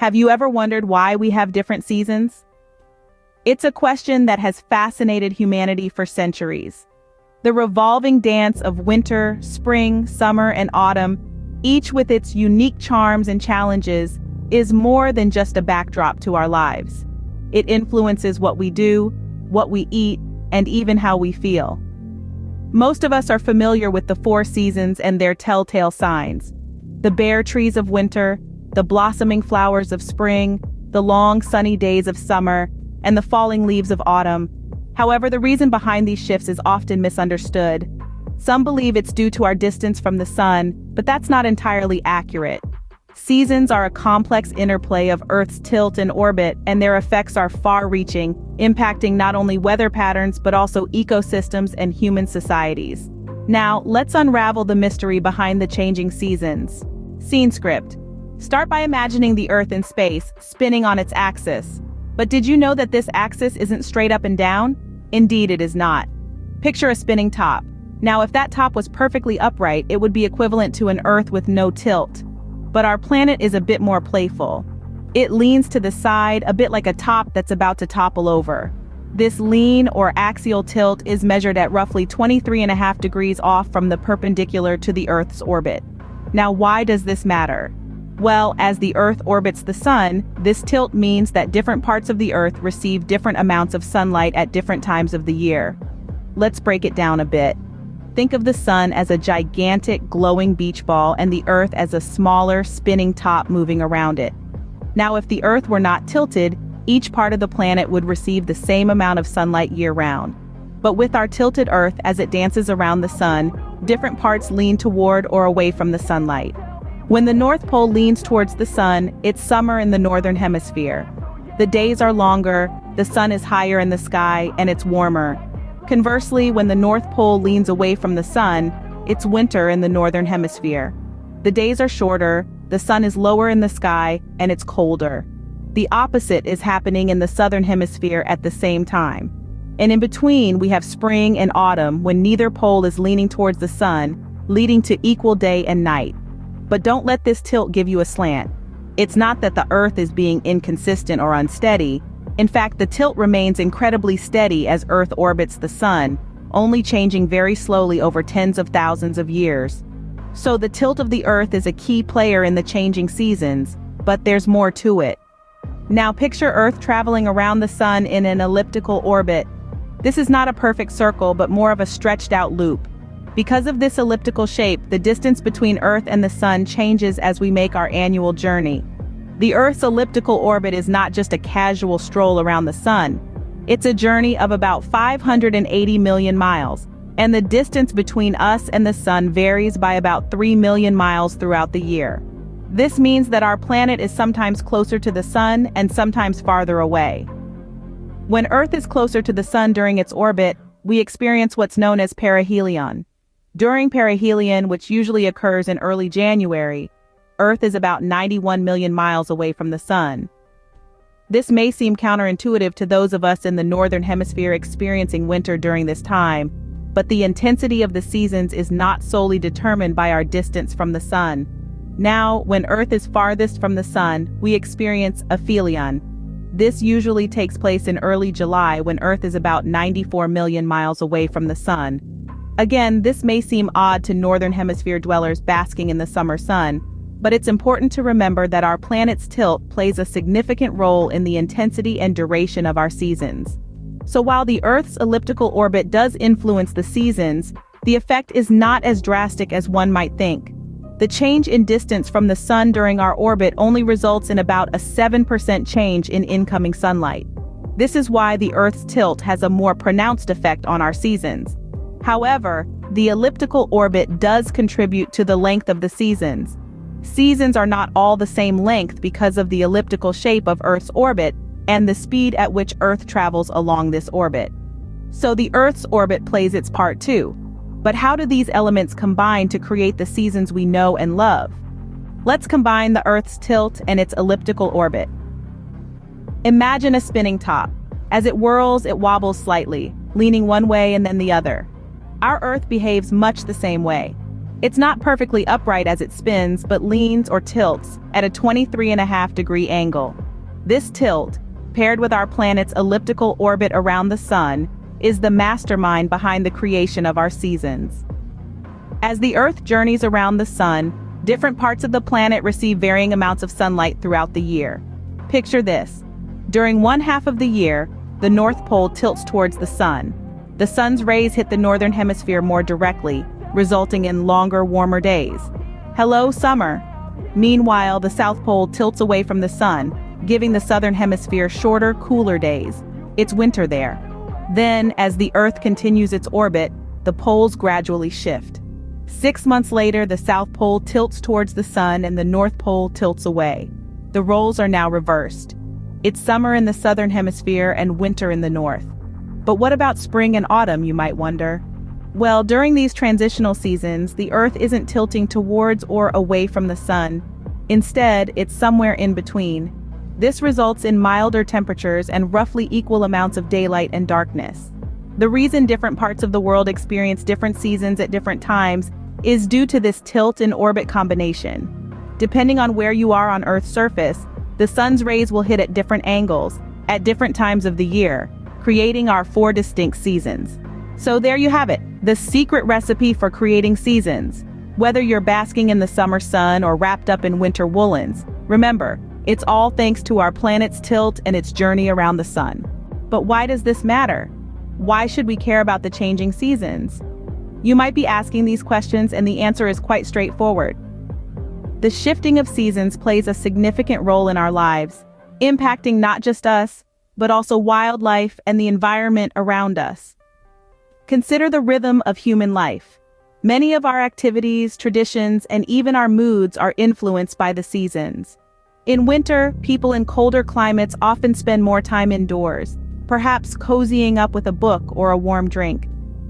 Have you ever wondered why we have different seasons? It's a question that has fascinated humanity for centuries. The revolving dance of winter, spring, summer, and autumn, each with its unique charms and challenges, is more than just a backdrop to our lives. It influences what we do, what we eat, and even how we feel. Most of us are familiar with the four seasons and their telltale signs: the bare trees of winter, the blossoming flowers of spring, the long sunny days of summer, and the falling leaves of autumn. However, the reason behind these shifts is often misunderstood. Some believe it's due to our distance from the sun, but that's not entirely accurate. Seasons are a complex interplay of Earth's tilt and orbit, and their effects are far-reaching, impacting not only weather patterns but also ecosystems and human societies. Now, let's unravel the mystery behind the changing seasons. Scene script. Start by imagining the Earth in space, spinning on its axis. But did you know that this axis isn't straight up and down? Indeed, it is not. Picture a spinning top. Now, if that top was perfectly upright, it would be equivalent to an Earth with no tilt. But our planet is a bit more playful. It leans to the side, a bit like a top that's about to topple over. This lean or axial tilt is measured at roughly 23.5 degrees off from the perpendicular to the Earth's orbit. Now, why does this matter? Well, as the Earth orbits the sun, this tilt means that different parts of the Earth receive different amounts of sunlight at different times of the year. Let's break it down a bit. Think of the sun as a gigantic glowing beach ball and the Earth as a smaller spinning top moving around it. Now, if the Earth were not tilted, each part of the planet would receive the same amount of sunlight year-round. But with our tilted Earth as it dances around the sun, different parts lean toward or away from the sunlight. When the North Pole leans towards the sun, it's summer in the northern hemisphere. The days are longer, the sun is higher in the sky, and it's warmer. Conversely, when the North Pole leans away from the sun, it's winter in the northern hemisphere. The days are shorter, the sun is lower in the sky, and it's colder. The opposite is happening in the southern hemisphere at the same time. And in between, we have spring and autumn when neither pole is leaning towards the sun, leading to equal day and night. But don't let this tilt give you a slant. It's not that the Earth is being inconsistent or unsteady. In fact, the tilt remains incredibly steady as Earth orbits the sun, only changing very slowly over tens of thousands of years. So the tilt of the Earth is a key player in the changing seasons, but there's more to it. Now picture Earth traveling around the sun in an elliptical orbit. This is not a perfect circle, but more of a stretched out loop. Because of this elliptical shape, the distance between Earth and the sun changes as we make our annual journey. The Earth's elliptical orbit is not just a casual stroll around the sun. It's a journey of about 580 million miles, and the distance between us and the sun varies by about 3 million miles throughout the year. This means that our planet is sometimes closer to the sun and sometimes farther away. When Earth is closer to the sun during its orbit, we experience what's known as perihelion. During perihelion, which usually occurs in early January, Earth is about 91 million miles away from the sun. This may seem counterintuitive to those of us in the northern hemisphere experiencing winter during this time, but the intensity of the seasons is not solely determined by our distance from the sun. Now, when Earth is farthest from the sun, we experience aphelion. This usually takes place in early July when Earth is about 94 million miles away from the sun. Again, this may seem odd to northern hemisphere dwellers basking in the summer sun, but it's important to remember that our planet's tilt plays a significant role in the intensity and duration of our seasons. So while the Earth's elliptical orbit does influence the seasons, the effect is not as drastic as one might think. The change in distance from the sun during our orbit only results in about a 7% change in incoming sunlight. This is why the Earth's tilt has a more pronounced effect on our seasons. However, the elliptical orbit does contribute to the length of the seasons. Seasons are not all the same length because of the elliptical shape of Earth's orbit and the speed at which Earth travels along this orbit. So the Earth's orbit plays its part too. But how do these elements combine to create the seasons we know and love? Let's combine the Earth's tilt and its elliptical orbit. Imagine a spinning top. As it whirls, it wobbles slightly, leaning one way and then the other. Our Earth behaves much the same way. It's not perfectly upright as it spins, but leans or tilts at a 23.5-degree angle. This tilt, paired with our planet's elliptical orbit around the sun, is the mastermind behind the creation of our seasons. As the Earth journeys around the sun, different parts of the planet receive varying amounts of sunlight throughout the year. Picture this. During one half of the year, the North Pole tilts towards the sun. The sun's rays hit the northern hemisphere more directly, resulting in longer, warmer days. Hello, summer. Meanwhile, the South Pole tilts away from the sun, giving the southern hemisphere shorter, cooler days. It's winter there. Then, as the Earth continues its orbit, the poles gradually shift. 6 months later, the South Pole tilts towards the sun and the North Pole tilts away. The roles are now reversed. It's summer in the southern hemisphere and winter in the north. But what about spring and autumn, you might wonder? Well, during these transitional seasons, the Earth isn't tilting towards or away from the sun. Instead, it's somewhere in between. This results in milder temperatures and roughly equal amounts of daylight and darkness. The reason different parts of the world experience different seasons at different times is due to this tilt and orbit combination. Depending on where you are on Earth's surface, the sun's rays will hit at different angles, at different times of the year, creating our 4 distinct seasons. So there you have it, the secret recipe for creating seasons. Whether you're basking in the summer sun or wrapped up in winter woolens, remember, it's all thanks to our planet's tilt and its journey around the sun. But why does this matter? Why should we care about the changing seasons? You might be asking these questions, and the answer is quite straightforward. The shifting of seasons plays a significant role in our lives, impacting not just us, but also wildlife and the environment around us. Consider the rhythm of human life. Many of our activities, traditions, and even our moods are influenced by the seasons. In winter, people in colder climates often spend more time indoors, perhaps cozying up with a book or a warm drink.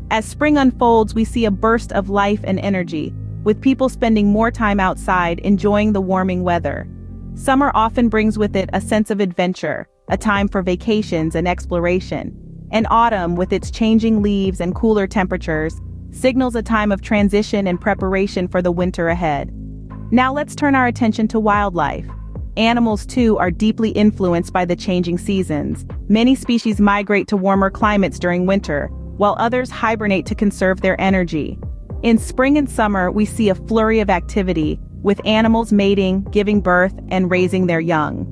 As spring unfolds, we see a burst of life and energy, with people spending more time outside enjoying the warming weather. Summer often brings with it a sense of adventure, a time for vacations and exploration. And autumn, with its changing leaves and cooler temperatures, signals a time of transition and preparation for the winter ahead. Now let's turn our attention to wildlife. Animals, too, are deeply influenced by the changing seasons. Many species migrate to warmer climates during winter, while others hibernate to conserve their energy. In spring and summer, we see a flurry of activity, with animals mating, giving birth, and raising their young.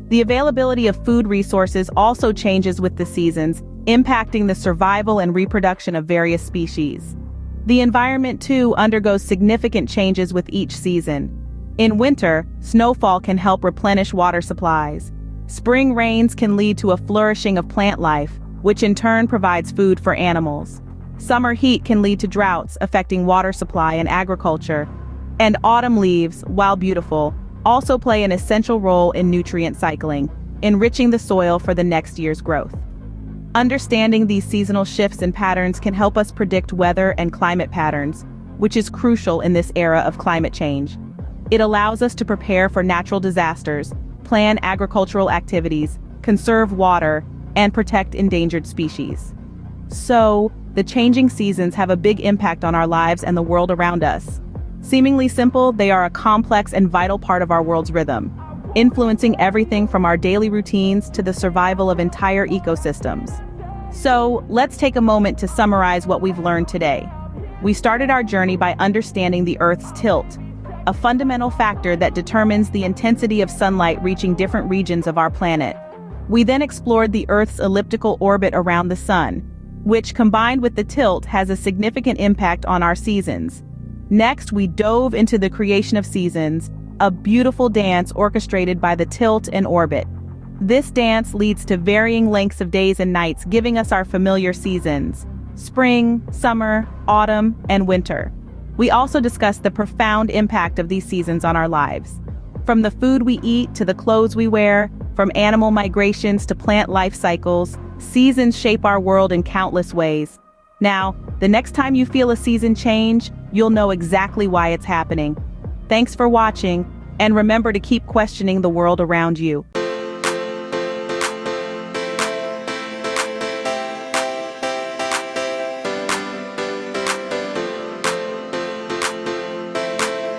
The availability of food resources also changes with the seasons, impacting the survival and reproduction of various species. The environment, too, undergoes significant changes with each season. In winter, snowfall can help replenish water supplies. Spring rains can lead to a flourishing of plant life, which in turn provides food for animals. Summer heat can lead to droughts, affecting water supply and agriculture. And autumn leaves, while beautiful, also play an essential role in nutrient cycling, enriching the soil for the next year's growth. Understanding these seasonal shifts and patterns can help us predict weather and climate patterns, which is crucial in this era of climate change. It allows us to prepare for natural disasters, plan agricultural activities, conserve water, and protect endangered species. So, the changing seasons have a big impact on our lives and the world around us. Seemingly simple, they are a complex and vital part of our world's rhythm, influencing everything from our daily routines to the survival of entire ecosystems. So, let's take a moment to summarize what we've learned today. We started our journey by understanding the Earth's tilt, a fundamental factor that determines the intensity of sunlight reaching different regions of our planet. We then explored the Earth's elliptical orbit around the sun, which, combined with the tilt, has a significant impact on our seasons. Next, we dove into the creation of seasons, a beautiful dance orchestrated by the tilt and orbit. This dance leads to varying lengths of days and nights, giving us our familiar seasons: spring, summer, autumn, and winter. We also discussed the profound impact of these seasons on our lives. From the food we eat to the clothes we wear, from animal migrations to plant life cycles, seasons shape our world in countless ways. Now, the next time you feel a season change, you'll know exactly why it's happening. Thanks for watching, and remember to keep questioning the world around you.